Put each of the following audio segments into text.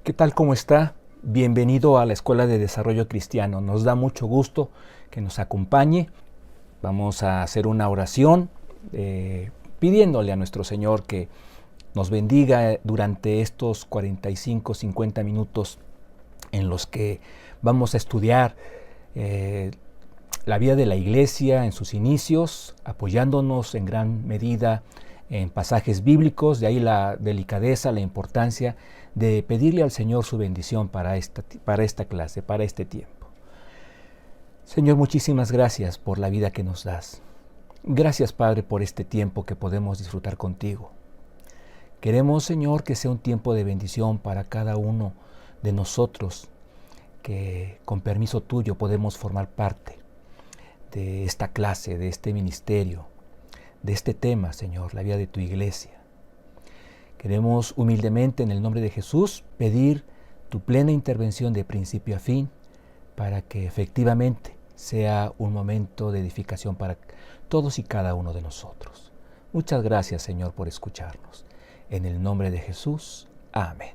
¿Qué tal? ¿Cómo está? Bienvenido a la Escuela de Desarrollo Cristiano. Nos da mucho gusto que nos acompañe. Vamos a hacer una oración pidiéndole a nuestro Señor que nos bendiga durante estos 45-50 minutos en los que vamos a estudiar la vida de la Iglesia en sus inicios, apoyándonos en gran medida en pasajes bíblicos, de ahí la delicadeza, la importancia de pedirle al Señor su bendición para esta clase, para este tiempo. Señor, muchísimas gracias por la vida que nos das. Gracias, Padre, por este tiempo que podemos disfrutar contigo. Queremos, Señor, que sea un tiempo de bendición para cada uno de nosotros, que con permiso tuyo podemos formar parte de esta clase, de este ministerio, de este tema, Señor, la vida de tu iglesia. Queremos humildemente, en el nombre de Jesús, pedir tu plena intervención de principio a fin para que efectivamente sea un momento de edificación para todos y cada uno de nosotros. Muchas gracias, Señor, por escucharnos. En el nombre de Jesús, amén.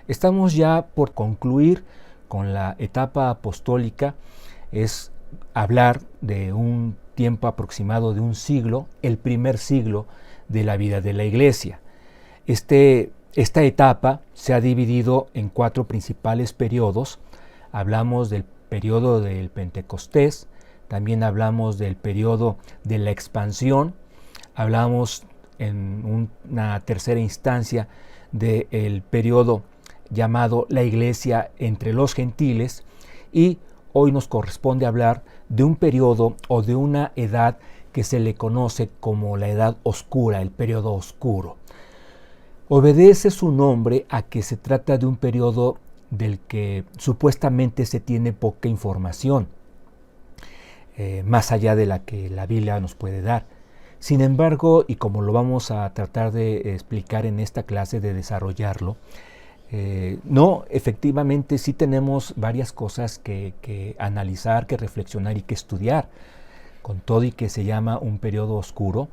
Estamos ya por concluir con la etapa apostólica, es hablar de un tiempo aproximado de un siglo, el primer siglo de la vida de la Iglesia. Esta etapa se ha dividido en 4 principales periodos. Hablamos del periodo del Pentecostés, también hablamos del periodo de la expansión, hablamos en una tercera instancia del periodo llamado la Iglesia entre los gentiles, y hoy nos corresponde hablar de un periodo o de una edad que se le conoce como la edad oscura, el periodo oscuro. Obedece su nombre a que se trata de un periodo del que supuestamente se tiene poca información, más allá de la que la Biblia nos puede dar. Sin embargo, y como lo vamos a tratar de explicar en esta clase, de desarrollarlo, efectivamente sí tenemos varias cosas que analizar, que reflexionar y que estudiar. Con todo y que se llama un periodo oscuro,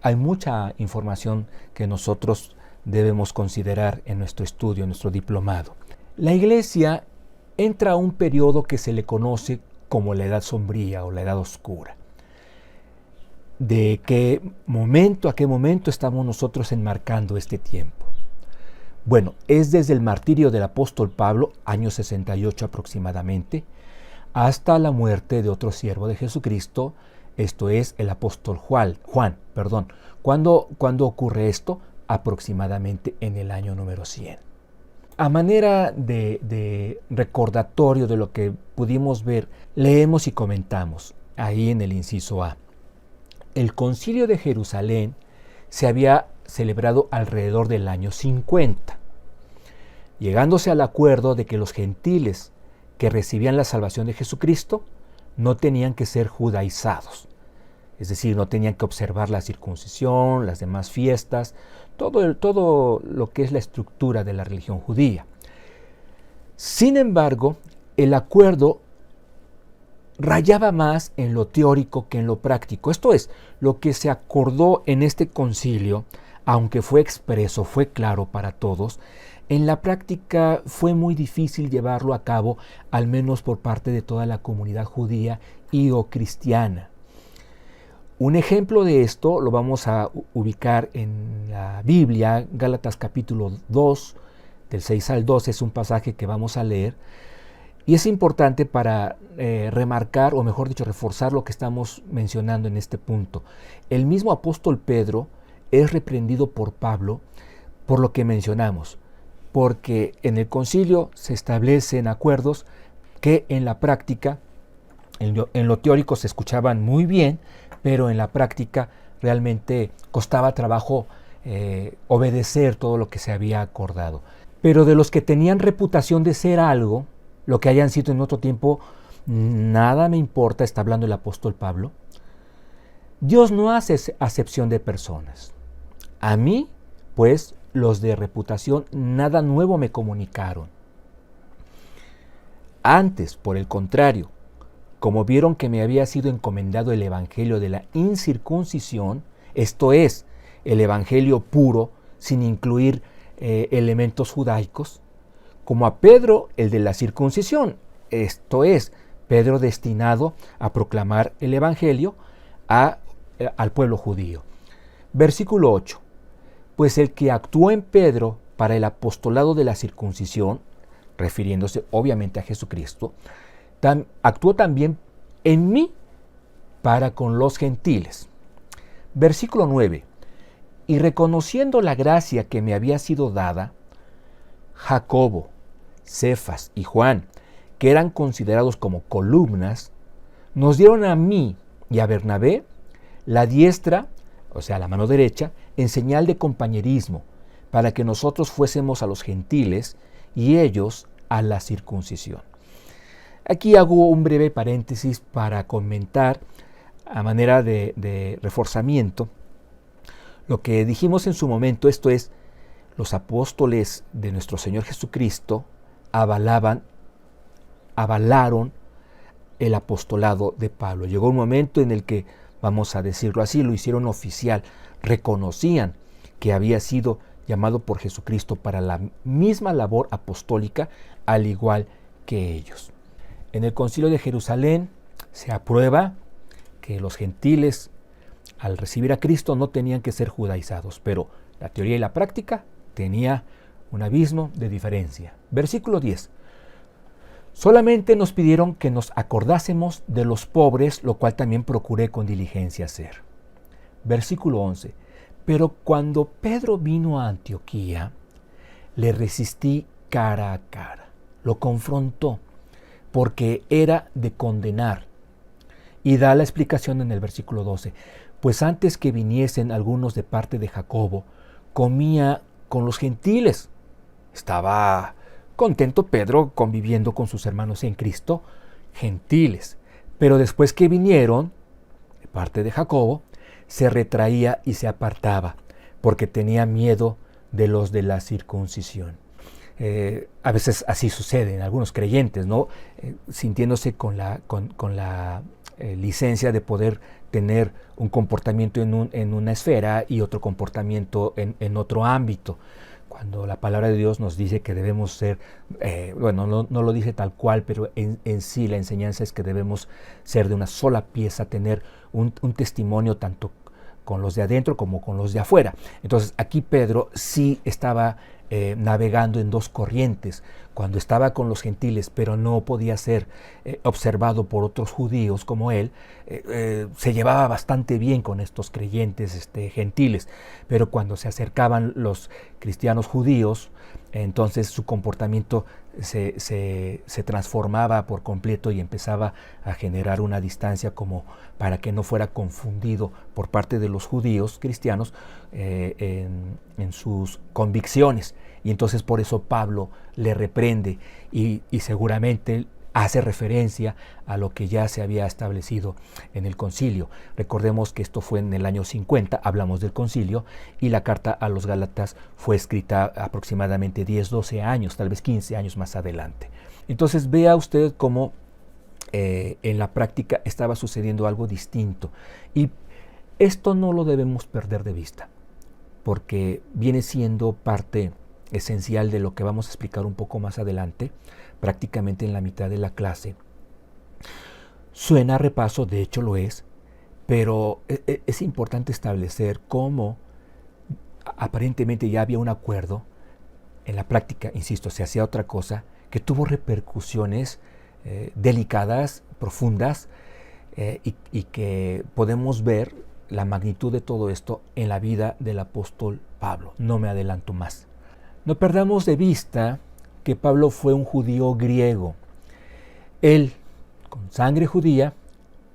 hay mucha información que nosotros debemos considerar en nuestro estudio, en nuestro diplomado. La Iglesia entra a un periodo que se le conoce como la Edad Sombría o la Edad Oscura. ¿De a qué momento estamos nosotros enmarcando este tiempo? Bueno, es desde el martirio del apóstol Pablo, año 68 aproximadamente, hasta la muerte de otro siervo de Jesucristo, esto es el apóstol Juan. ¿Cuándo ocurre esto? Aproximadamente en el año número 100. A manera de recordatorio de lo que pudimos ver, leemos y comentamos ahí en el inciso A. El concilio de Jerusalén se había celebrado alrededor del año 50, llegándose al acuerdo de que los gentiles que recibían la salvación de Jesucristo no tenían que ser judaizados, es decir, no tenían que observar la circuncisión, las demás fiestas, todo lo que es la estructura de la religión judía. Sin embargo, el acuerdo rayaba más en lo teórico que en lo práctico. Esto es, lo que se acordó en este concilio, aunque fue expreso, fue claro para todos, en la práctica fue muy difícil llevarlo a cabo, al menos por parte de toda la comunidad judía y o cristiana. Un ejemplo de esto lo vamos a ubicar en la Biblia, Gálatas capítulo 2, del 6 al 12, es un pasaje que vamos a leer, y es importante para remarcar, o mejor dicho, reforzar lo que estamos mencionando en este punto. El mismo apóstol Pedro es reprendido por Pablo por lo que mencionamos, porque en el concilio se establecen acuerdos que en la práctica, en lo teórico se escuchaban muy bien, pero en la práctica realmente costaba trabajo obedecer todo lo que se había acordado. Pero de los que tenían reputación de ser algo, lo que hayan sido en otro tiempo, nada me importa, está hablando el apóstol Pablo. Dios no hace acepción de personas. A mí, pues, los de reputación nada nuevo me comunicaron. Antes, por el contrario, como vieron que me había sido encomendado el evangelio de la incircuncisión, esto es, el evangelio puro, sin incluir elementos judaicos, como a Pedro el de la circuncisión, esto es, Pedro destinado a proclamar el Evangelio al pueblo judío. Versículo 8. Pues el que actuó en Pedro para el apostolado de la circuncisión, refiriéndose obviamente a Jesucristo, actuó también en mí para con los gentiles. Versículo 9. Y reconociendo la gracia que me había sido dada, Jacobo, Cefas y Juan, que eran considerados como columnas, nos dieron a mí y a Bernabé la diestra, o sea, la mano derecha, en señal de compañerismo, para que nosotros fuésemos a los gentiles y ellos a la circuncisión. Aquí hago un breve paréntesis para comentar, a manera de reforzamiento, lo que dijimos en su momento, esto es, los apóstoles de nuestro Señor Jesucristo avalaron el apostolado de Pablo. Llegó un momento en el que, vamos a decirlo así, lo hicieron oficial, reconocían que había sido llamado por Jesucristo para la misma labor apostólica, al igual que ellos. En el Concilio de Jerusalén se aprueba que los gentiles, al recibir a Cristo, no tenían que ser judaizados, pero la teoría y la práctica tenía un abismo de diferencia. Versículo 10. Solamente nos pidieron que nos acordásemos de los pobres, lo cual también procuré con diligencia hacer. Versículo 11. Pero cuando Pedro vino a Antioquía, le resistí cara a cara. Lo confrontó, porque era de condenar. Y da la explicación en el versículo 12. Pues antes que viniesen algunos de parte de Jacobo, comía con los gentiles. Estaba contento Pedro conviviendo con sus hermanos en Cristo, gentiles. Pero después que vinieron, de parte de Jacobo, se retraía y se apartaba, porque tenía miedo de los de la circuncisión. A veces así sucede en algunos creyentes, ¿no? Sintiéndose con la licencia de poder tener un comportamiento en una esfera y otro comportamiento en otro ámbito. Cuando la palabra de Dios nos dice que debemos ser, no lo dice tal cual, pero en sí la enseñanza es que debemos ser de una sola pieza, tener un testimonio tanto con los de adentro como con los de afuera. Entonces aquí Pedro sí estaba navegando en dos corrientes, cuando estaba con los gentiles, pero no podía ser observado por otros judíos como él, se llevaba bastante bien con estos creyentes gentiles, pero cuando se acercaban los cristianos judíos, entonces su comportamiento se transformaba por completo y empezaba a generar una distancia como para que no fuera confundido por parte de los judíos cristianos en sus convicciones. Y entonces por eso Pablo le reprende y seguramente hace referencia a lo que ya se había establecido en el concilio. Recordemos que esto fue en el año 50, hablamos del concilio, y la carta a los Gálatas fue escrita aproximadamente 10, 12 años, tal vez 15 años más adelante. Entonces vea usted cómo en la práctica estaba sucediendo algo distinto. Y esto no lo debemos perder de vista, porque viene siendo parte esencial de lo que vamos a explicar un poco más adelante, prácticamente en la mitad de la clase. Suena a repaso, de hecho lo es, pero es importante establecer cómo aparentemente ya había un acuerdo, en la práctica, insisto, se hacía otra cosa, que tuvo repercusiones delicadas, profundas, y que podemos ver la magnitud de todo esto en la vida del apóstol Pablo. No me adelanto más. No perdamos de vista que Pablo fue un judío griego. Él, con sangre judía,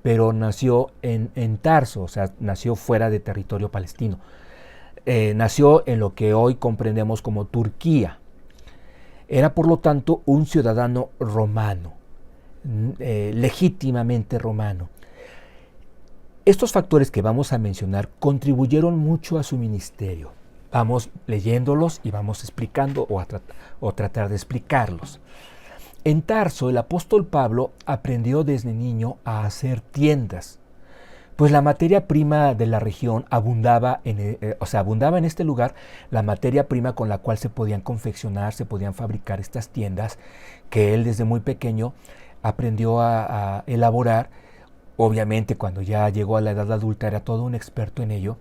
pero nació en Tarso, o sea, nació fuera de territorio palestino. Nació en lo que hoy comprendemos como Turquía. Era, por lo tanto, un ciudadano romano, legítimamente romano. Estos factores que vamos a mencionar contribuyeron mucho a su ministerio. Vamos leyéndolos y vamos explicando o tratar de explicarlos. En Tarso, el apóstol Pablo aprendió desde niño a hacer tiendas. Pues la materia prima de la región abundaba abundaba en este lugar la materia prima con la cual se podían confeccionar, se podían fabricar estas tiendas que él desde muy pequeño aprendió a elaborar. Obviamente cuando ya llegó a la edad adulta era todo un experto en ello.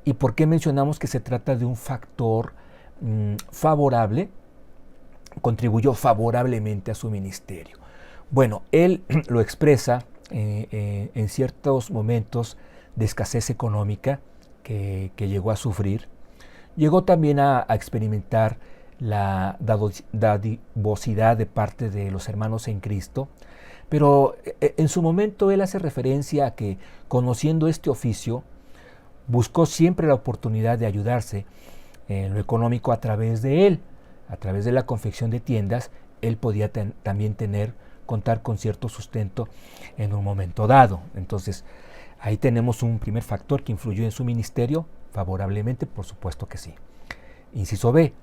¿Y por qué mencionamos que se trata de un factor favorable? Contribuyó favorablemente a su ministerio. Bueno, él lo expresa en ciertos momentos de escasez económica que llegó a sufrir. Llegó también a experimentar la dadivosidad de parte de los hermanos en Cristo, pero en su momento él hace referencia a que, conociendo este oficio, buscó siempre la oportunidad de ayudarse en lo económico a través de él. A través de la confección de tiendas, él podía también contar con cierto sustento en un momento dado. Entonces, ahí tenemos un primer factor que influyó en su ministerio favorablemente, por supuesto que sí. Inciso B,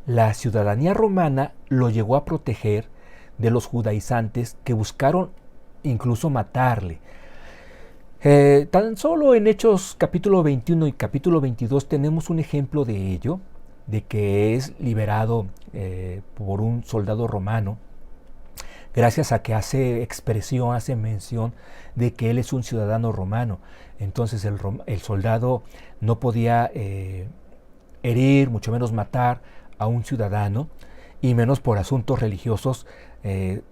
la ciudadanía romana lo llegó a proteger de los judaizantes que buscaron incluso matarle. Tan solo en Hechos capítulo 21 y capítulo 22 tenemos un ejemplo de ello, de que es liberado por un soldado romano, gracias a que hace mención de que él es un ciudadano romano. Entonces el soldado no podía herir, mucho menos matar a un ciudadano, y menos por asuntos religiosos,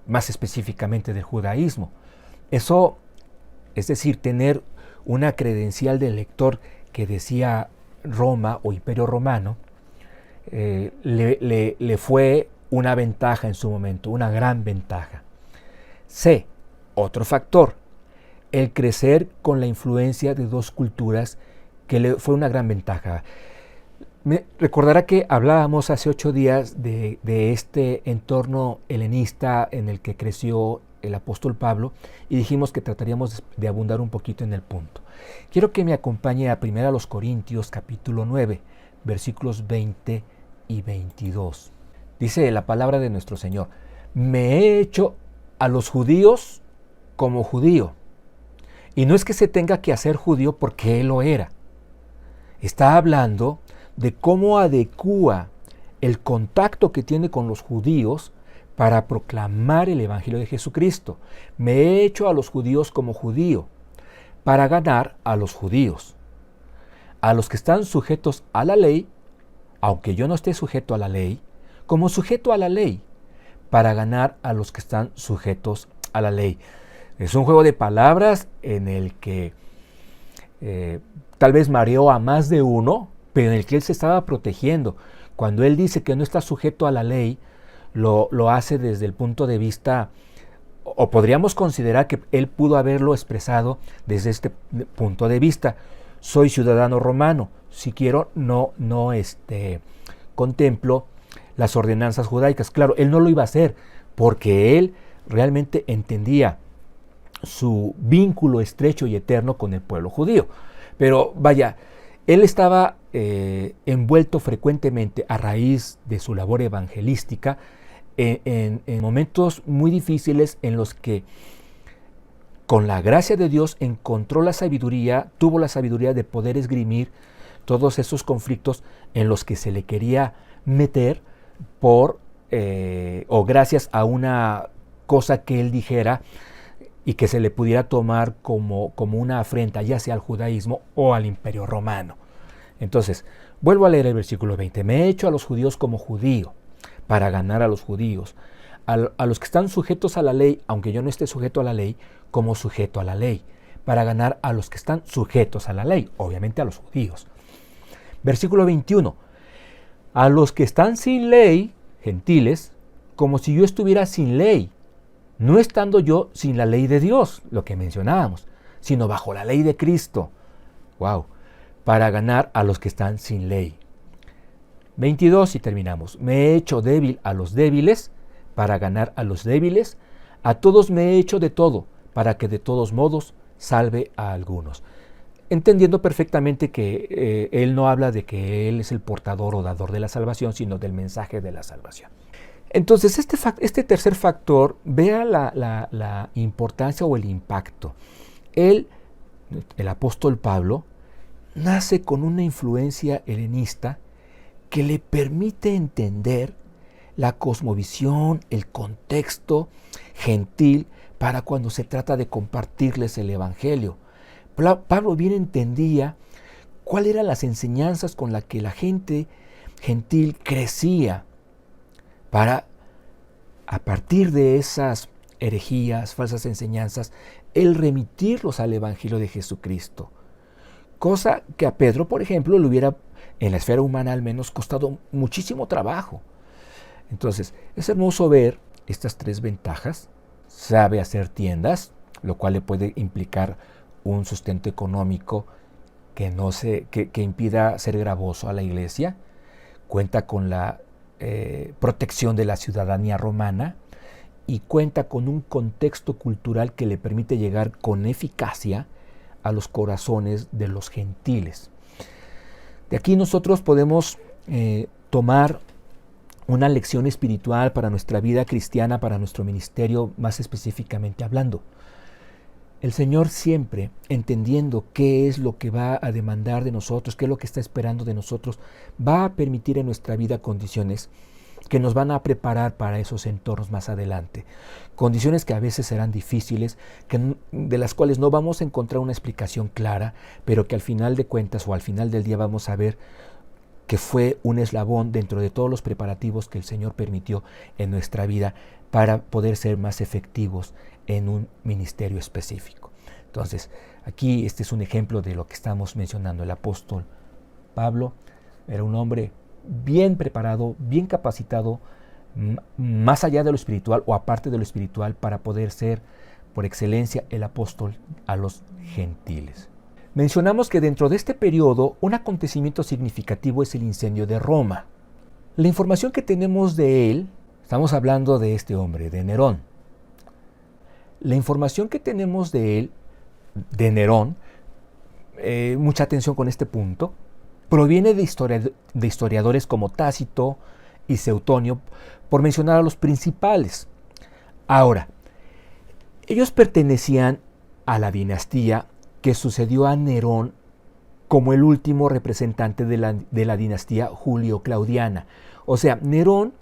más específicamente del judaísmo. Eso, es decir, tener una credencial de elector que decía Roma o Imperio Romano, le fue una ventaja en su momento, una gran ventaja. C, otro factor, el crecer con la influencia de dos culturas que le fue una gran ventaja. Recordará que hablábamos hace 8 días de este entorno helenista en el que creció el apóstol Pablo y dijimos que trataríamos de abundar un poquito en el punto. Quiero que me acompañe a 1 Corintios capítulo 9, versículos 20 y 22. Dice la palabra de nuestro Señor: me he hecho a los judíos como judío. Y no es que se tenga que hacer judío porque él lo era. Está hablando de cómo adecúa el contacto que tiene con los judíos para proclamar el Evangelio de Jesucristo. Me he hecho a los judíos como judío para ganar a los judíos. A los que están sujetos a la ley, aunque yo no esté sujeto a la ley, como sujeto a la ley, para ganar a los que están sujetos a la ley. Es un juego de palabras en el que tal vez mareó a más de uno, pero en el que él se estaba protegiendo. Cuando él dice que no está sujeto a la ley, lo hace desde el punto de vista, o podríamos considerar que él pudo haberlo expresado desde este punto de vista. Soy ciudadano romano, si quiero no contemplo las ordenanzas judaicas. Claro, él no lo iba a hacer porque él realmente entendía su vínculo estrecho y eterno con el pueblo judío. Pero vaya, él estaba envuelto frecuentemente a raíz de su labor evangelística en momentos muy difíciles en los que, con la gracia de Dios, tuvo la sabiduría de poder esgrimir todos esos conflictos en los que se le quería meter o gracias a una cosa que él dijera y que se le pudiera tomar como una afrenta, ya sea al judaísmo o al Imperio Romano. Entonces, vuelvo a leer el versículo 20. Me he hecho a los judíos como judío para ganar a los judíos. A los que están sujetos a la ley, aunque yo no esté sujeto a la ley, como sujeto a la ley, para ganar a los que están sujetos a la ley, obviamente a los judíos. Versículo 21. A los que están sin ley, gentiles, como si yo estuviera sin ley, no estando yo sin la ley de Dios, lo que mencionábamos, sino bajo la ley de Cristo. ¡Wow! Para ganar a los que están sin ley. 22 y terminamos. Me he hecho débil a los débiles para ganar a los débiles. A todos me he hecho de todo para que de todos modos salve a algunos. Entendiendo perfectamente que él no habla de que él es el portador o dador de la salvación, sino del mensaje de la salvación. Entonces, este tercer factor, vea la importancia o el impacto. Él el apóstol Pablo, nace con una influencia helenista que le permite entender la cosmovisión, el contexto gentil para cuando se trata de compartirles el Evangelio. Pablo bien entendía cuáles eran las enseñanzas con las que la gente gentil crecía para, a partir de esas herejías, falsas enseñanzas, él remitirlos al Evangelio de Jesucristo. Cosa que a Pedro, por ejemplo, le hubiera, en la esfera humana al menos, costado muchísimo trabajo. Entonces, es hermoso ver estas tres ventajas. Sabe hacer tiendas, lo cual le puede implicar un sustento económico que impida ser gravoso a la iglesia. Cuenta con la protección de la ciudadanía romana y cuenta con un contexto cultural que le permite llegar con eficacia a los corazones de los gentiles. De aquí nosotros podemos tomar una lección espiritual para nuestra vida cristiana, para nuestro ministerio, más específicamente hablando. El Señor siempre, entendiendo qué es lo que va a demandar de nosotros, qué es lo que está esperando de nosotros, va a permitir en nuestra vida condiciones que nos van a preparar para esos entornos más adelante. Condiciones que a veces serán difíciles, de las cuales no vamos a encontrar una explicación clara, pero que al final de cuentas o al final del día vamos a ver que fue un eslabón dentro de todos los preparativos que el Señor permitió en nuestra vida para poder ser más efectivos en un ministerio específico. Entonces, aquí este es un ejemplo de lo que estamos mencionando. El apóstol Pablo era un hombre bien preparado, bien capacitado, más allá de lo espiritual o aparte de lo espiritual, para poder ser por excelencia el apóstol a los gentiles. Mencionamos que dentro de este periodo un acontecimiento significativo es el incendio de Roma. La información que tenemos de él, estamos hablando de este hombre, de Nerón. La información que tenemos de él, de Nerón, mucha atención con este punto, proviene de historiadores como Tácito y Seutonio, por mencionar a los principales. Ahora, ellos pertenecían a la dinastía que sucedió a Nerón como el último representante de la dinastía Julio-Claudiana. O sea, Nerón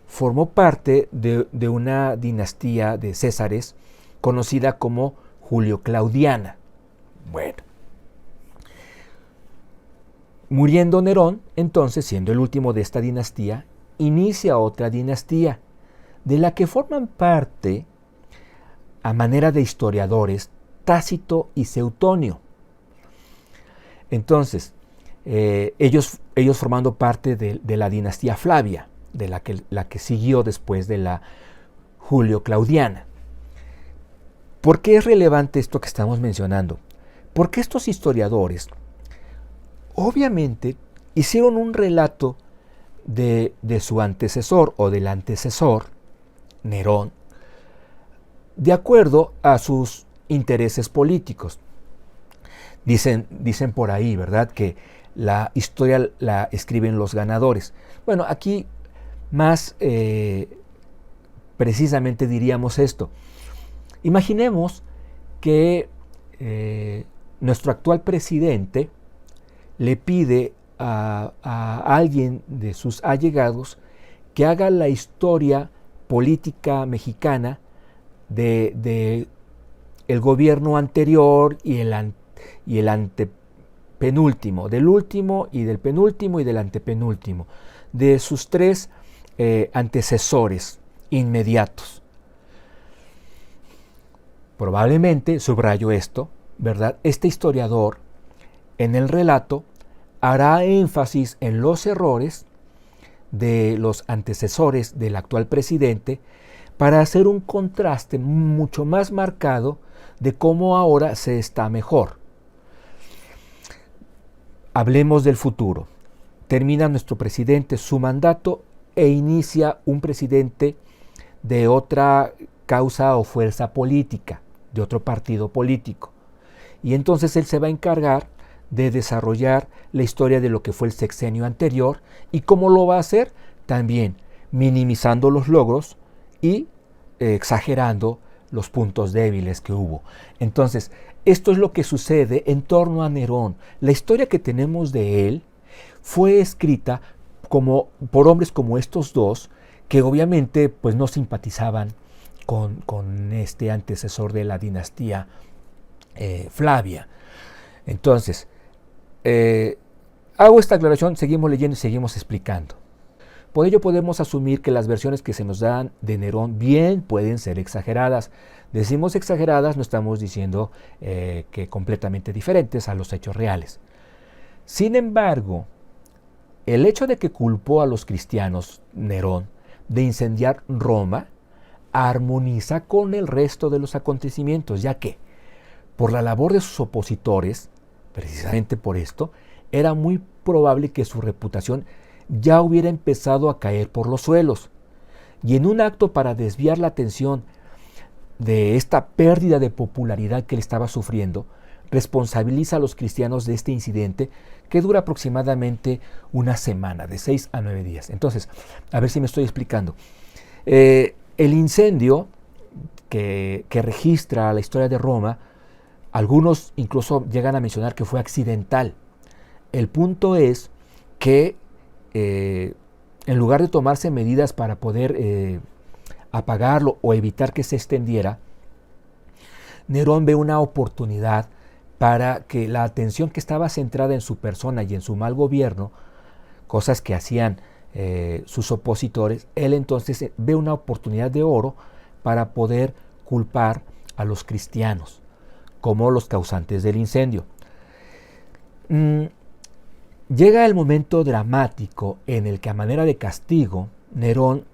formó parte de una dinastía de Césares conocida como Julio-Claudiana. Bueno, muriendo Nerón, entonces, siendo el último de esta dinastía, inicia otra dinastía, de la que forman parte, a manera de historiadores, Tácito y Seutonio. Entonces, ellos formando parte de la dinastía Flavia, de la que siguió después de la Julio-Claudiana. ¿Por qué es relevante esto que estamos mencionando? Porque estos historiadores, obviamente, hicieron un relato de su antecesor o del antecesor, Nerón, de acuerdo a sus intereses políticos. Dicen por ahí, ¿verdad?, que la historia la escriben los ganadores. Bueno, aquí más precisamente diríamos esto. Imaginemos que nuestro actual presidente le pide a alguien de sus allegados que haga la historia política mexicana de el gobierno anterior y el antepenúltimo, del último y del penúltimo y del antepenúltimo, de sus tres antecesores inmediatos. Probablemente, subrayo esto, ¿verdad?, este historiador en el relato hará énfasis en los errores de los antecesores del actual presidente para hacer un contraste mucho más marcado de cómo ahora se está mejor. Hablemos del futuro. Termina nuestro presidente su mandato e inicia un presidente de otra causa o fuerza política, de otro partido político. Y entonces él se va a encargar de desarrollar la historia de lo que fue el sexenio anterior. ¿Y cómo lo va a hacer? También minimizando los logros y exagerando los puntos débiles que hubo. Entonces, esto es lo que sucede en torno a Nerón. La historia que tenemos de él fue escrita por hombres como estos dos, que obviamente pues, no simpatizaban con este antecesor de la dinastía Flavia. Entonces, hago esta aclaración, seguimos leyendo y seguimos explicando. Por ello podemos asumir que las versiones que se nos dan de Nerón bien pueden ser exageradas. Decimos exageradas, no estamos diciendo que completamente diferentes a los hechos reales. Sin embargo, el hecho de que culpó a los cristianos, Nerón, de incendiar Roma, armoniza con el resto de los acontecimientos, ya que, por la labor de sus opositores, precisamente por esto, era muy probable que su reputación ya hubiera empezado a caer por los suelos. Y en un acto para desviar la atención de esta pérdida de popularidad que él estaba sufriendo, responsabiliza a los cristianos de este incidente que dura aproximadamente una semana, de 6 a 9 días. Entonces, a ver si me estoy explicando. El incendio que registra la historia de Roma, algunos incluso llegan a mencionar que fue accidental. El punto es que en lugar de tomarse medidas para poder apagarlo o evitar que se extendiera, Nerón ve una oportunidad para que la atención que estaba centrada en su persona y en su mal gobierno, cosas que hacían sus opositores, él entonces ve una oportunidad de oro para poder culpar a los cristianos como los causantes del incendio. Llega el momento dramático en el que, a manera de castigo, Nerón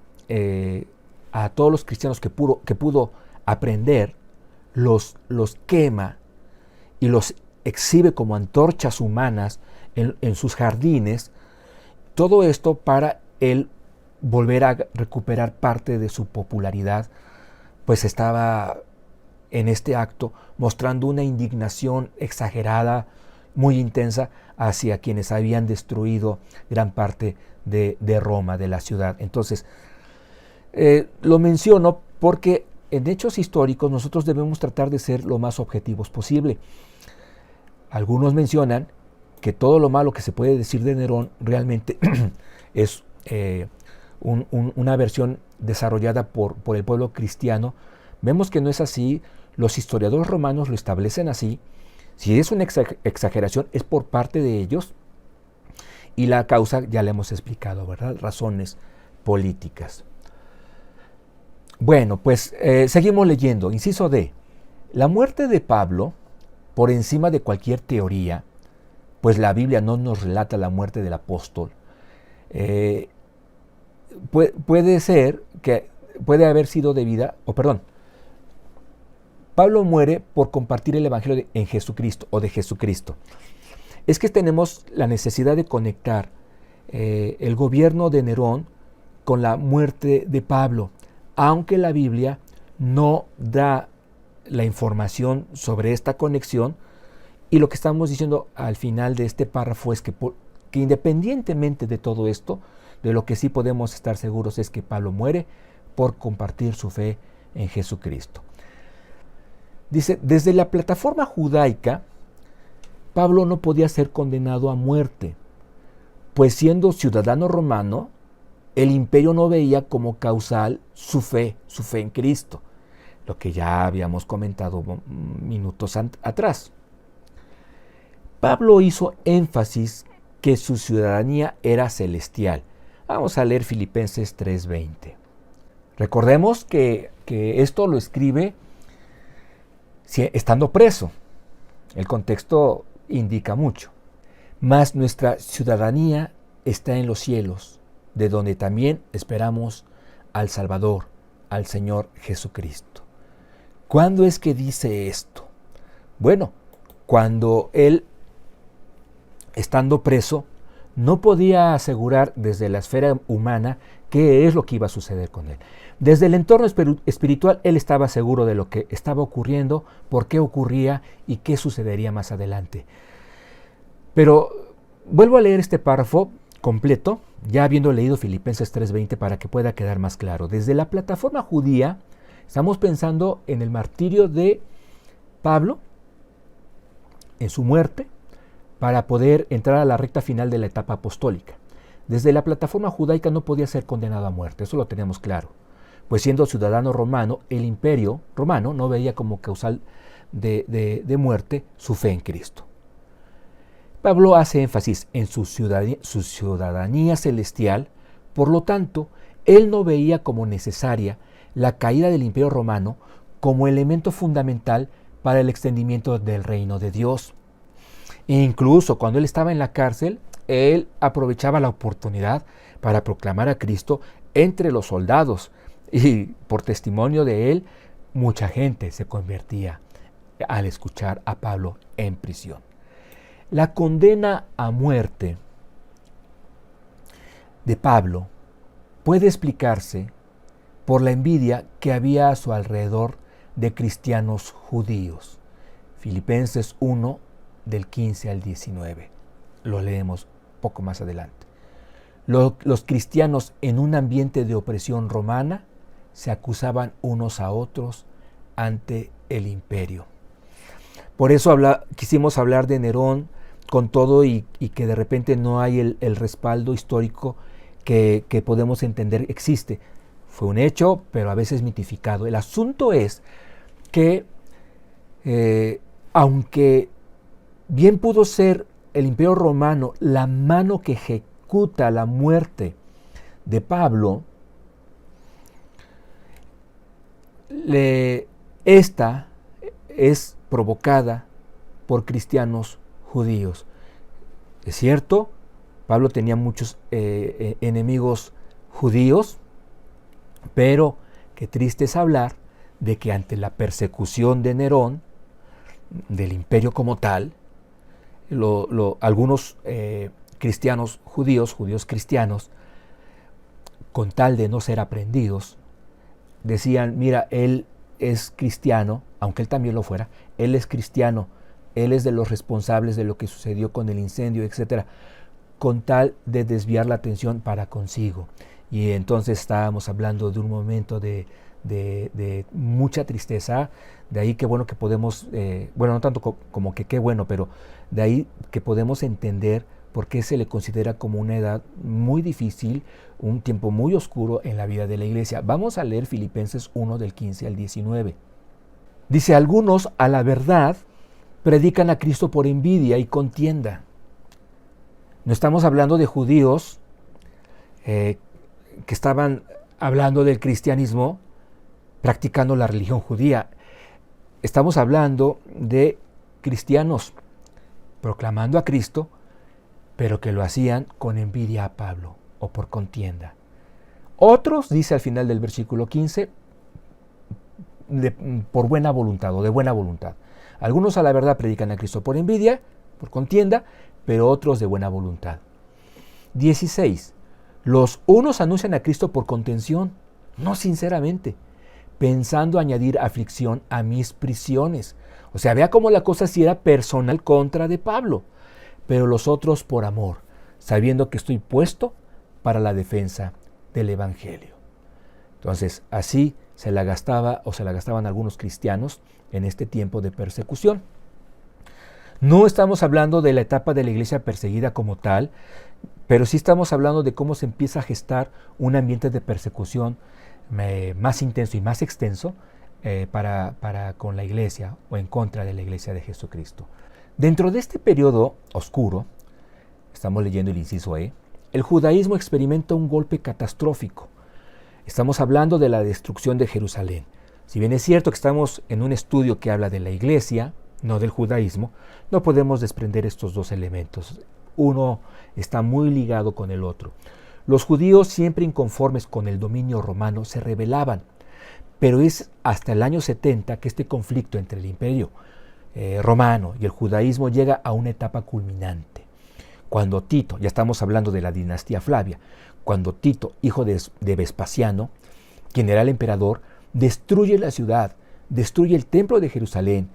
a todos los cristianos que pudo aprender los quema y los exhibe como antorchas humanas en sus jardines. Todo esto para él volver a recuperar parte de su popularidad, pues estaba en este acto mostrando una indignación exagerada, muy intensa, hacia quienes habían destruido gran parte de Roma, de la ciudad. Entonces, lo menciono porque en hechos históricos nosotros debemos tratar de ser lo más objetivos posible. Algunos mencionan que todo lo malo que se puede decir de Nerón realmente es una versión desarrollada por el pueblo cristiano. Vemos que no es así, los historiadores romanos lo establecen así. Si es una exageración, es por parte de ellos, y la causa ya la hemos explicado, ¿verdad? Razones políticas. Bueno, pues seguimos leyendo. Inciso D. La muerte de Pablo, por encima de cualquier teoría, pues la Biblia no nos relata la muerte del apóstol. Puede ser que puede haber sido debida, Pablo muere por compartir el Evangelio en Jesucristo o de Jesucristo. Es que tenemos la necesidad de conectar el gobierno de Nerón con la muerte de Pablo, aunque la Biblia no da la información sobre esta conexión, y lo que estamos diciendo al final de este párrafo es que independientemente de todo esto, de lo que sí podemos estar seguros es que Pablo muere por compartir su fe en Jesucristo. Dice, desde la plataforma judaica, Pablo no podía ser condenado a muerte, pues siendo ciudadano romano, el imperio no veía como causal su fe en Cristo, lo que ya habíamos comentado minutos atrás. Pablo hizo énfasis que su ciudadanía era celestial. Vamos a leer Filipenses 3:20. Recordemos que esto lo escribe estando preso. El contexto indica mucho. Mas nuestra ciudadanía está en los cielos, de donde también esperamos al Salvador, al Señor Jesucristo. ¿Cuándo es que dice esto? Bueno, cuando él, estando preso, no podía asegurar desde la esfera humana qué es lo que iba a suceder con él. Desde el entorno espiritual, él estaba seguro de lo que estaba ocurriendo, por qué ocurría y qué sucedería más adelante. Pero vuelvo a leer este párrafo completo, ya habiendo leído Filipenses 3:20, para que pueda quedar más claro. Desde la plataforma judía Estamos pensando en el martirio de Pablo, en su muerte, para poder entrar a la recta final de la etapa apostólica. Desde la plataforma judaica no podía ser condenado a muerte, eso lo tenemos claro, pues siendo ciudadano romano, el imperio romano no veía como causal de muerte su fe en Cristo. Pablo hace énfasis en su ciudadanía celestial, por lo tanto, él no veía como necesaria la caída del imperio romano como elemento fundamental para el extendimiento del reino de Dios. E incluso cuando él estaba en la cárcel, él aprovechaba la oportunidad para proclamar a Cristo entre los soldados, y por testimonio de él, mucha gente se convertía al escuchar a Pablo en prisión. La condena a muerte de Pablo puede explicarse por la envidia que había a su alrededor de cristianos judíos. Filipenses 1, del 15 al 19. Lo leemos poco más adelante. Los cristianos en un ambiente de opresión romana se acusaban unos a otros ante el imperio. Por eso quisimos hablar de Nerón con todo y que de repente no hay el respaldo histórico que podemos entender existe. Fue un hecho, pero a veces mitificado. El asunto es que, aunque bien pudo ser el Imperio Romano la mano que ejecuta la muerte de Pablo, esta es provocada por cristianos judíos. Es cierto, Pablo tenía muchos enemigos judíos, pero qué triste es hablar de que ante la persecución de Nerón, del imperio como tal, algunos cristianos judíos cristianos, con tal de no ser aprendidos, decían, mira, él es cristiano, aunque él también lo fuera, él es cristiano, él es de los responsables de lo que sucedió con el incendio, etc., con tal de desviar la atención para consigo. Y entonces estábamos hablando de un momento de mucha tristeza, de ahí qué bueno que podemos, no tanto como que qué bueno, pero de ahí que podemos entender por qué se le considera como una edad muy difícil, un tiempo muy oscuro en la vida de la iglesia. Vamos a leer Filipenses 1 del 15 al 19. Dice, algunos a la verdad predican a Cristo por envidia y contienda. No estamos hablando de judíos que estaban hablando del cristianismo, practicando la religión judía. Estamos hablando de cristianos proclamando a Cristo, pero que lo hacían con envidia a Pablo o por contienda. Otros, dice al final del versículo 15, por buena voluntad o de buena voluntad. Algunos a la verdad predican a Cristo por envidia, por contienda, pero otros de buena voluntad. 16. Los unos anuncian a Cristo por contención, no sinceramente, pensando añadir aflicción a mis prisiones. O sea, vea cómo la cosa sí era personal contra de Pablo, pero los otros por amor, sabiendo que estoy puesto para la defensa del Evangelio. Entonces, así se la gastaban algunos cristianos en este tiempo de persecución. No estamos hablando de la etapa de la iglesia perseguida como tal, pero sí estamos hablando de cómo se empieza a gestar un ambiente de persecución más intenso y más extenso para con la iglesia o en contra de la iglesia de Jesucristo. Dentro de este periodo oscuro, estamos leyendo el inciso E, el judaísmo experimenta un golpe catastrófico. Estamos hablando de la destrucción de Jerusalén. Si bien es cierto que estamos en un estudio que habla de la iglesia, no del judaísmo, no podemos desprender estos dos elementos. Uno está muy ligado con el otro. Los judíos, siempre inconformes con el dominio romano, se rebelaban, pero es hasta el año 70 que este conflicto entre el imperio romano y el judaísmo llega a una etapa culminante. Cuando Tito, ya estamos hablando de la dinastía Flavia, cuando Tito, hijo de Vespasiano, quien era el emperador, destruye la ciudad, destruye el templo de Jerusalén,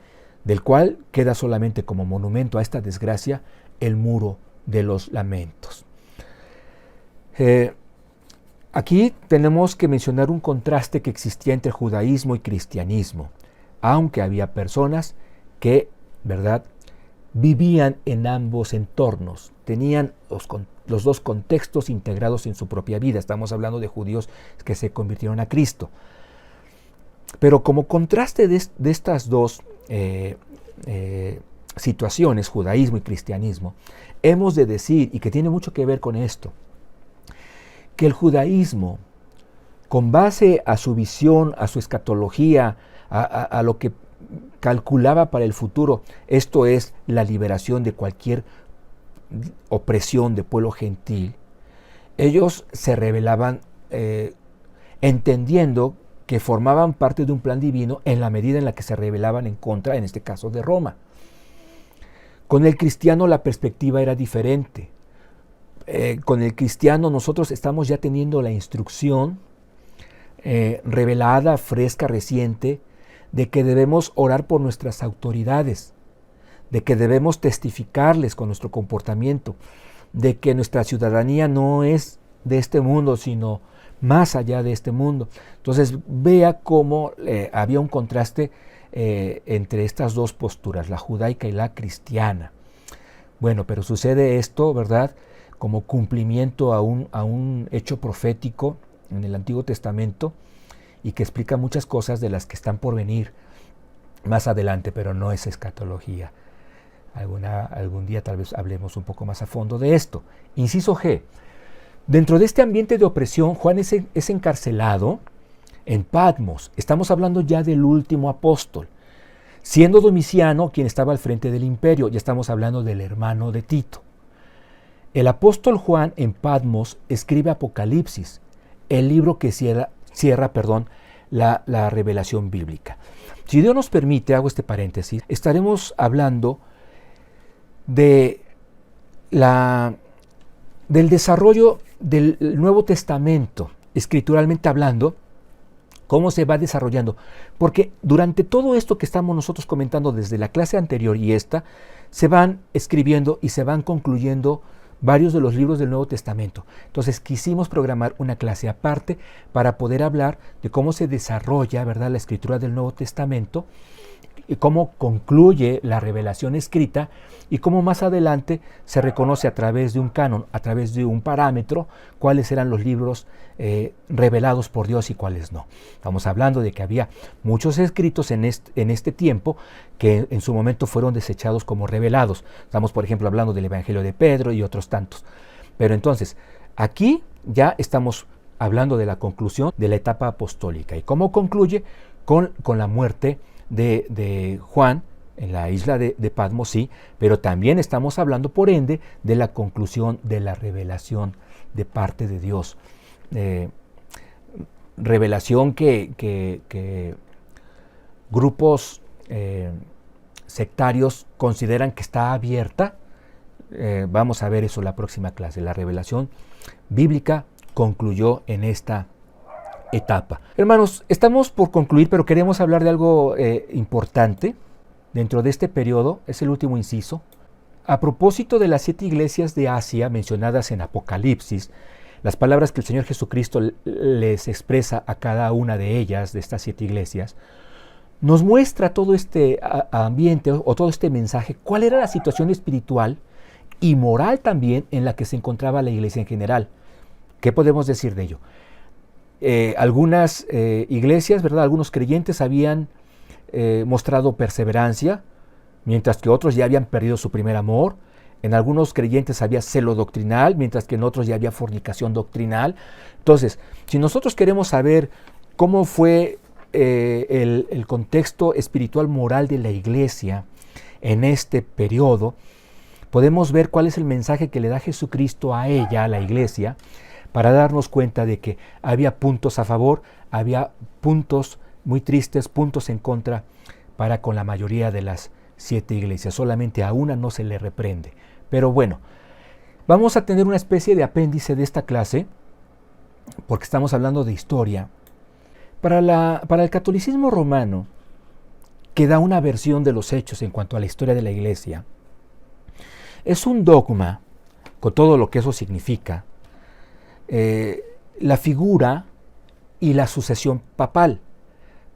del cual queda solamente como monumento a esta desgracia el muro de los lamentos. Aquí tenemos que mencionar un contraste que existía entre judaísmo y cristianismo, aunque había personas que, ¿verdad?, vivían en ambos entornos, tenían los dos contextos integrados en su propia vida. Estamos hablando de judíos que se convirtieron a Cristo. Pero como contraste de estas dos situaciones, judaísmo y cristianismo, hemos de decir, y que tiene mucho que ver con esto, que el judaísmo, con base a su visión, a su escatología, a lo que calculaba para el futuro, esto es la liberación de cualquier opresión de pueblo gentil, ellos se rebelaban entendiendo que formaban parte de un plan divino en la medida en la que se rebelaban en contra, en este caso, de Roma. Con el cristiano la perspectiva era diferente. Con el cristiano nosotros estamos ya teniendo la instrucción revelada, fresca, reciente, de que debemos orar por nuestras autoridades, de que debemos testificarles con nuestro comportamiento, de que nuestra ciudadanía no es de este mundo, sino más allá de este mundo. Entonces vea cómo había un contraste entre estas dos posturas, la judaica y la cristiana. Bueno, pero sucede esto, ¿verdad?, como cumplimiento a un hecho profético en el Antiguo Testamento y que explica muchas cosas de las que están por venir más adelante, pero no es escatología. Algún día tal vez hablemos un poco más a fondo de esto. Inciso G. Dentro de este ambiente de opresión, Juan es encarcelado en Patmos. Estamos hablando ya del último apóstol. Siendo Domiciano quien estaba al frente del imperio, ya estamos hablando del hermano de Tito. El apóstol Juan en Patmos escribe Apocalipsis, el libro que cierra la revelación bíblica. Si Dios nos permite, hago este paréntesis, estaremos hablando del desarrollo del Nuevo Testamento, escrituralmente hablando, cómo se va desarrollando. Porque durante todo esto que estamos nosotros comentando desde la clase anterior y esta, se van escribiendo y se van concluyendo varios de los libros del Nuevo Testamento. Entonces quisimos programar una clase aparte para poder hablar de cómo se desarrolla, ¿verdad?, la escritura del Nuevo Testamento y cómo concluye la revelación escrita y cómo más adelante se reconoce a través de un canon, a través de un parámetro, cuáles eran los libros revelados por Dios y cuáles no. Estamos hablando de que había muchos escritos en este tiempo que en su momento fueron desechados como revelados. Estamos, por ejemplo, hablando del Evangelio de Pedro y otros tantos. Pero entonces, aquí ya estamos hablando de la conclusión de la etapa apostólica. ¿Y cómo concluye? Con la muerte de Juan en la isla de Patmos, sí, pero también estamos hablando, por ende, de la conclusión de la revelación de parte de Dios. Revelación que grupos sectarios consideran que está abierta. Vamos a ver eso en la próxima clase. La revelación bíblica concluyó en esta etapa. Hermanos, estamos por concluir, pero queremos hablar de algo importante dentro de este periodo. Es el último inciso. A propósito de las 7 iglesias de Asia mencionadas en Apocalipsis, las palabras que el Señor Jesucristo les expresa a cada una de ellas, de estas 7 iglesias, nos muestra todo este ambiente o todo este mensaje, cuál era la situación espiritual y moral también en la que se encontraba la iglesia en general. ¿Qué podemos decir de ello? Algunas iglesias, ¿verdad?, algunos creyentes habían mostrado perseverancia, mientras que otros ya habían perdido su primer amor. En algunos creyentes había celo doctrinal, mientras que en otros ya había fornicación doctrinal. Entonces, si nosotros queremos saber cómo fue el contexto espiritual moral de la iglesia en este periodo, podemos ver cuál es el mensaje que le da Jesucristo a ella, a la iglesia, para darnos cuenta de que había puntos a favor, había puntos muy tristes, puntos en contra para con la mayoría de las 7 iglesias. Solamente a una no se le reprende. Pero bueno, vamos a tener una especie de apéndice de esta clase, porque estamos hablando de historia. Para el catolicismo romano, que da una versión de los hechos en cuanto a la historia de la iglesia, es un dogma, con todo lo que eso significa, la figura y la sucesión papal.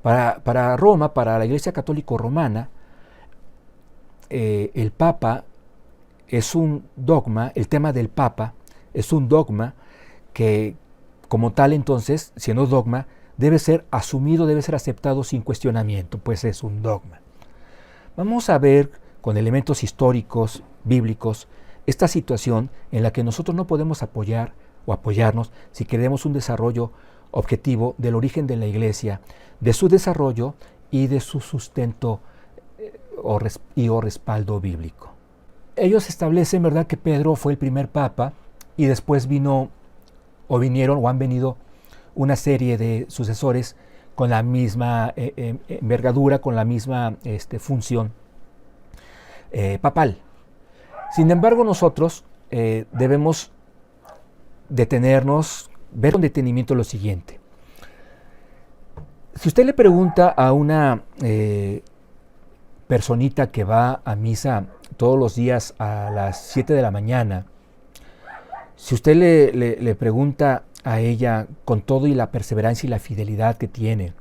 Para Roma, para la Iglesia Católica Romana, el Papa es un dogma, el tema del Papa es un dogma que, como tal, entonces, siendo dogma, debe ser asumido, debe ser aceptado sin cuestionamiento, pues es un dogma. Vamos a ver con elementos históricos, bíblicos, esta situación en la que nosotros no podemos apoyar o apoyarnos si queremos un desarrollo objetivo del origen de la Iglesia, de su desarrollo y de su sustento o respaldo bíblico. Ellos establecen, ¿verdad?, que Pedro fue el primer papa y después vinieron o han venido una serie de sucesores con la misma envergadura, con la misma función papal. Sin embargo, nosotros debemos detenernos, ver con detenimiento lo siguiente. Si usted le pregunta a una personita que va a misa todos los días a las 7 de la mañana, si usted le pregunta a ella con todo y la perseverancia y la fidelidad que tiene,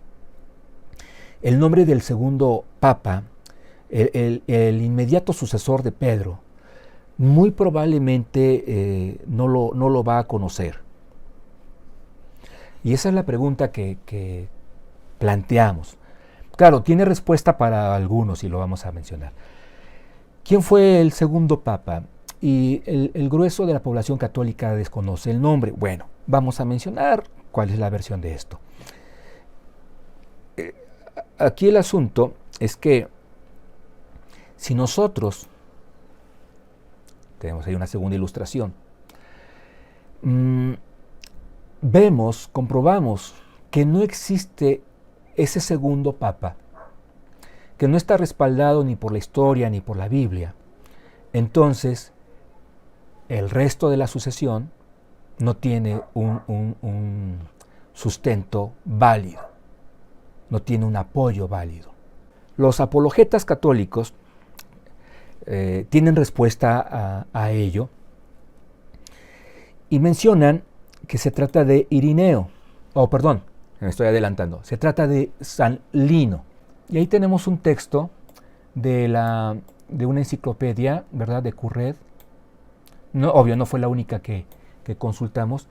el nombre del segundo papa, el inmediato sucesor de Pedro, muy probablemente no lo va a conocer. Y esa es la pregunta que planteamos. Claro, tiene respuesta para algunos y lo vamos a mencionar. ¿Quién fue el segundo papa? Y el grueso de la población católica desconoce el nombre. Bueno, vamos a mencionar cuál es la versión de esto. Aquí el asunto es que si nosotros, tenemos ahí una segunda ilustración, comprobamos que no existe ese segundo papa, que no está respaldado ni por la historia ni por la Biblia, entonces el resto de la sucesión no tiene un sustento válido, no tiene un apoyo válido. Los apologetas católicos tienen respuesta a ello y mencionan que se trata de Irineo, me estoy adelantando, se trata de San Lino. Y ahí tenemos un texto de una enciclopedia, ¿verdad?, de Curred. No, obvio, no fue la única que consultamos.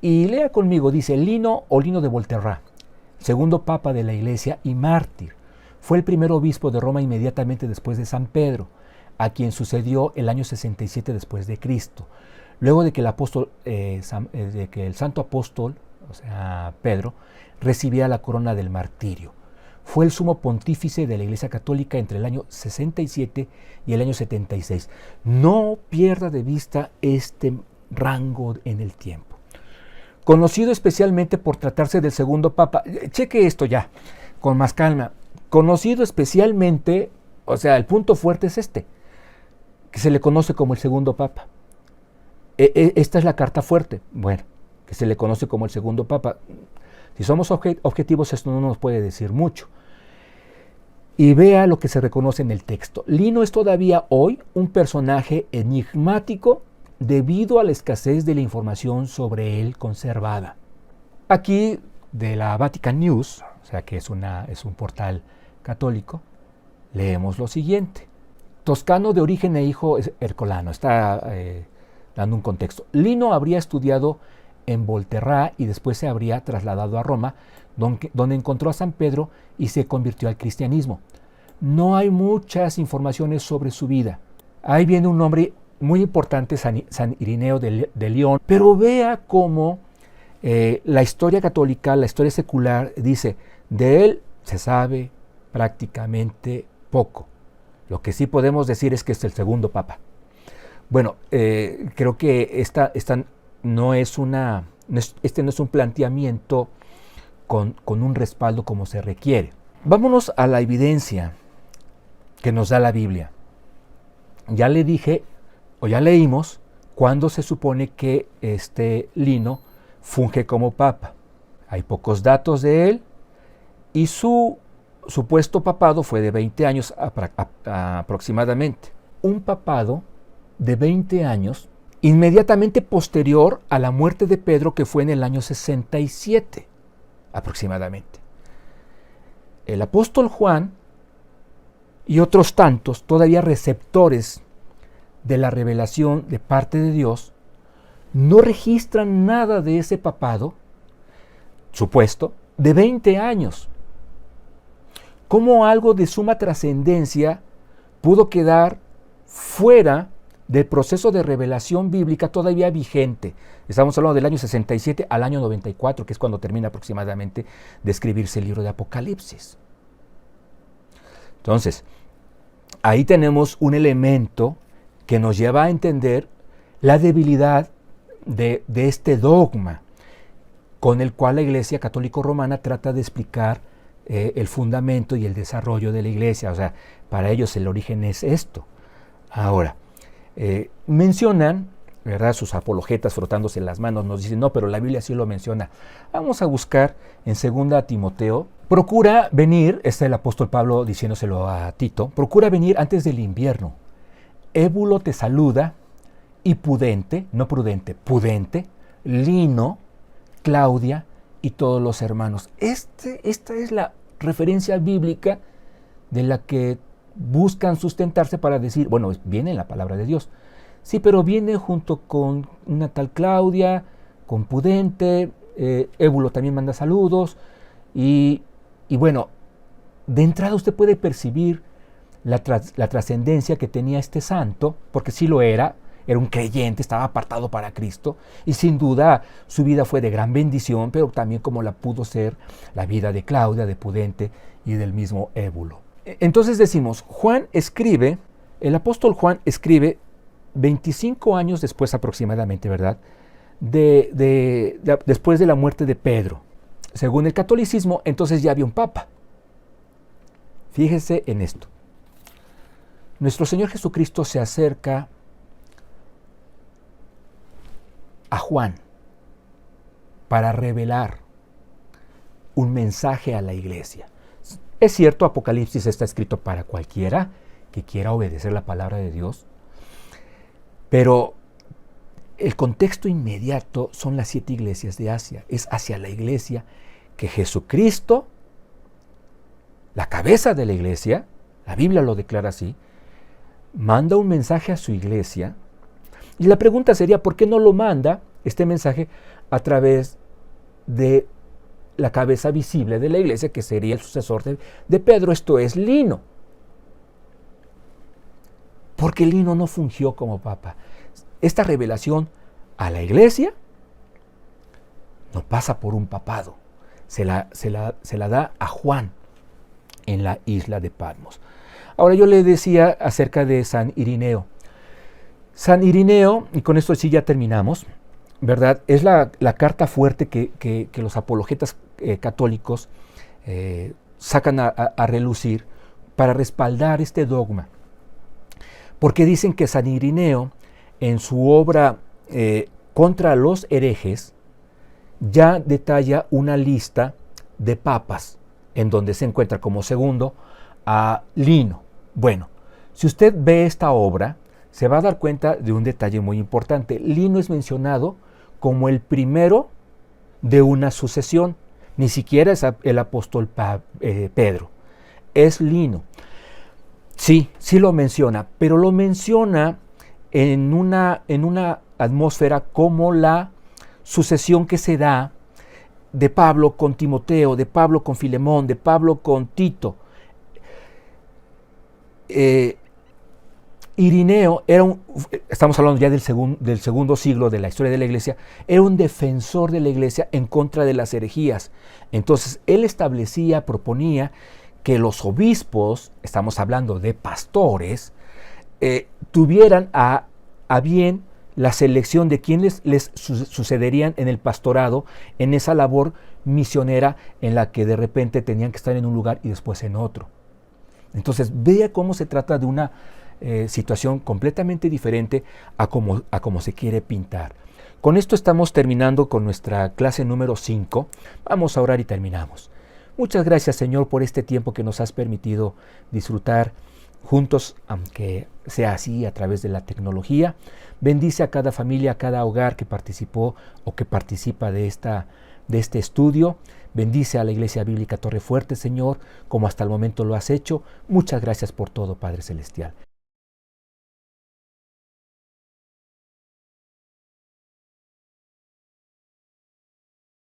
Y lea conmigo, dice Lino o Lino de Volterra, segundo papa de la Iglesia y mártir. Fue el primer obispo de Roma inmediatamente después de San Pedro, a quien sucedió el año 67 después de Cristo. Luego de que el santo apóstol, o sea, Pedro, recibía la corona del martirio. Fue el sumo pontífice de la Iglesia Católica entre el año 67 y el año 76. No pierda de vista este rango en el tiempo. Conocido especialmente por tratarse del segundo papa. Cheque esto ya, con más calma. Conocido especialmente, o sea, el punto fuerte es que se le conoce como el segundo papa. Esta es la carta fuerte. Bueno, que se le conoce como el segundo papa. Si somos objetivos, esto no nos puede decir mucho. Y vea lo que se reconoce en el texto. Lino es todavía hoy un personaje enigmático debido a la escasez de la información sobre él conservada. Aquí, de la Vatican News, o sea que es un portal católico, leemos lo siguiente. Toscano de origen e hijo hercolano. Está dando un contexto. Lino habría estudiado en Volterra y después se habría trasladado a Roma, donde encontró a San Pedro y se convirtió al cristianismo. No hay muchas informaciones sobre su vida. Ahí viene un nombre muy importante, San Irineo de León, pero vea cómo la historia católica, la historia secular, dice, de él se sabe prácticamente poco. Lo que sí podemos decir es que es el segundo papa. Bueno, creo que este no es un planteamiento con un respaldo como se requiere. Vámonos a la evidencia que nos da la Biblia. Ya le dije, o ya leímos, cuándo se supone que Lino funge como papa. Hay pocos datos de él y su supuesto papado fue de 20 años aproximadamente. Un papado de 20 años inmediatamente posterior a la muerte de Pedro, que fue en el año 67 aproximadamente. El apóstol Juan y otros tantos, todavía receptores de la revelación de parte de Dios, no registran nada de ese papado supuesto de 20 años. ¿Cómo algo de suma trascendencia pudo quedar fuera del proceso de revelación bíblica todavía vigente? Estamos hablando del año 67 al año 94, que es cuando termina aproximadamente de escribirse el libro de Apocalipsis. Entonces, ahí tenemos un elemento que nos lleva a entender la debilidad de este dogma con el cual la Iglesia Católica Romana trata de explicar el fundamento y el desarrollo de la Iglesia. O sea, para ellos el origen es esto. Ahora, mencionan, ¿verdad?, sus apologetas frotándose las manos, nos dicen, no, pero la Biblia sí lo menciona. Vamos a buscar en 2 Timoteo. Procura venir, este es el apóstol Pablo diciéndoselo a Tito, procura venir antes del invierno. Ébulo te saluda, y Pudente, no prudente, Pudente, Lino, Claudia y todos los hermanos. Esta es la referencia bíblica de la que buscan sustentarse para decir, bueno, viene en la palabra de Dios. Sí, pero viene junto con una tal Claudia, con Pudente, Ébulo también manda saludos, y bueno, de entrada usted puede percibir la trascendencia que tenía este santo, porque sí lo era un creyente, estaba apartado para Cristo, y sin duda su vida fue de gran bendición, pero también como la pudo ser la vida de Claudia, de Pudente y del mismo Ébulo. Entonces decimos, el apóstol Juan escribe 25 años después aproximadamente, ¿verdad?, después de la muerte de Pedro. Según el catolicismo, entonces ya había un papa. Fíjese en esto. Nuestro Señor Jesucristo se acerca a Juan para revelar un mensaje a la iglesia. Es cierto, Apocalipsis está escrito para cualquiera que quiera obedecer la palabra de Dios, pero el contexto inmediato son las 7 iglesias de Asia. Es hacia la iglesia que Jesucristo, la cabeza de la iglesia, la Biblia lo declara así, manda un mensaje a su iglesia. Y la pregunta sería, ¿por qué no lo manda este mensaje a través de la cabeza visible de la iglesia, que sería el sucesor de Pedro, esto es Lino? Porque Lino no fungió como papa. Esta revelación a la iglesia no pasa por un papado, se la da a Juan en la isla de Patmos. Ahora yo le decía acerca de San Irineo. San Irineo, y con esto sí ya terminamos, ¿verdad?, es la carta fuerte que los apologetas católicos sacan a relucir para respaldar este dogma. Porque dicen que San Irineo, en su obra contra los herejes, ya detalla una lista de papas, en donde se encuentra como segundo a Lino. Bueno, si usted ve esta obra, se va a dar cuenta de un detalle muy importante. Lino es mencionado como el primero de una sucesión. Ni siquiera es el apóstol Pedro. Es Lino. Sí lo menciona, pero lo menciona en una atmósfera como la sucesión que se da de Pablo con Timoteo, de Pablo con Filemón, de Pablo con Tito. Irineo estamos hablando ya del segundo siglo de la historia de la iglesia, era un defensor de la iglesia en contra de las herejías. Entonces él proponía que los obispos, estamos hablando de pastores, tuvieran a bien la selección de quienes les sucederían en el pastorado, en esa labor misionera en la que de repente tenían que estar en un lugar y después en otro. Entonces vea cómo se trata de una situación completamente diferente a como se quiere pintar. Con esto estamos terminando con nuestra clase número 5. Vamos a orar y terminamos. Muchas gracias, Señor, por este tiempo que nos has permitido disfrutar juntos, aunque sea así a través de la tecnología. Bendice a cada familia, a cada hogar que participó o que participa de este estudio. Bendice a la Iglesia Bíblica Torre Fuerte, Señor, como hasta el momento lo has hecho. Muchas gracias por todo, Padre Celestial.